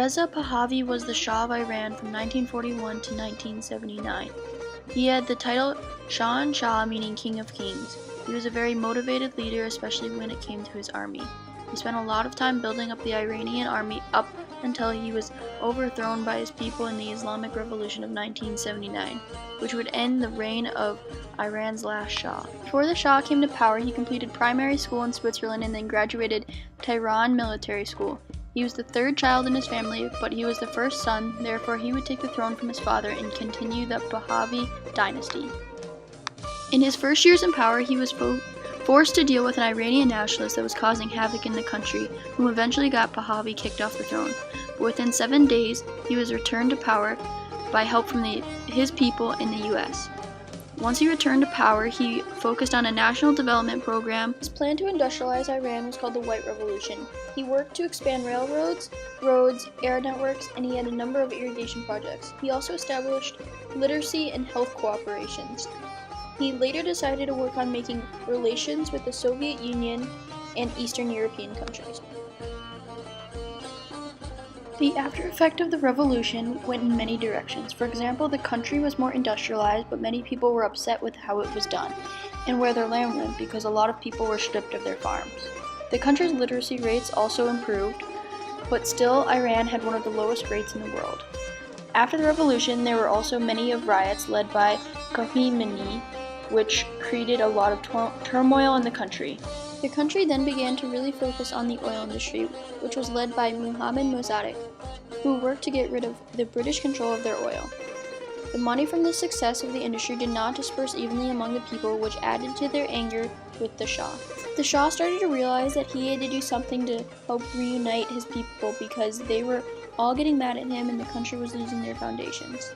Reza Pahavi was the Shah of Iran from 1941 to 1979. He had the title Shah, meaning King of Kings. He was a very motivated leader, especially when it came to his army. He spent a lot of time building up the Iranian army up until he was overthrown by his people in the Islamic Revolution of 1979, which would end the reign of Iran's last Shah. Before the Shah came to power, he completed primary school in Switzerland and then graduated Tehran Military School. He was the third child in his family, but he was the first son, therefore he would take the throne from his father and continue the Pahlavi dynasty. In his first years in power, he was forced to deal with an Iranian nationalist that was causing havoc in the country, who eventually got Pahlavi kicked off the throne. But within 7 days, he was returned to power by help from his people in the US. Once he returned to power, he focused on a national development program. His plan to industrialize Iran was called the White Revolution. He worked to expand railroads, roads, air networks, and he had a number of irrigation projects. He also established literacy and health cooperations. He later decided to work on making relations with the Soviet Union and Eastern European countries. The after effect of the revolution went in many directions. For example, the country was more industrialized, but many people were upset with how it was done and where their land went because a lot of people were stripped of their farms. The country's literacy rates also improved, but still Iran had one of the lowest rates in the world. After the revolution, there were also many of riots led by Khomeini, which created a lot of turmoil in the country. The country then began to really focus on the oil industry, which was led by Mohammad Mossadegh, who worked to get rid of the British control of their oil. The money from the success of the industry did not disperse evenly among the people, which added to their anger with the Shah. The Shah started to realize that he had to do something to help reunite his people because they were all getting mad at him and the country was losing their foundations.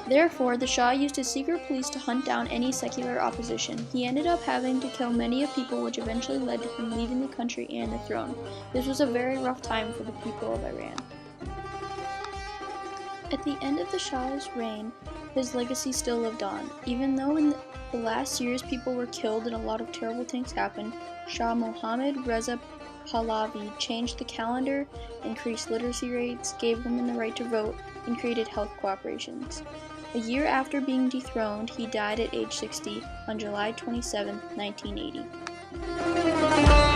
Therefore, the Shah used his secret police to hunt down any secular opposition. He ended up having to kill many of people, which eventually led to him leaving the country and the throne. This was a very rough time for the people of Iran. At the end of the Shah's reign, his legacy still lived on. Even though in the last years people were killed and a lot of terrible things happened, Shah Mohammad Reza Pahlavi changed the calendar, increased literacy rates, gave women the right to vote, and created health cooperations. A year after being dethroned, he died at age 60 on July 27, 1980.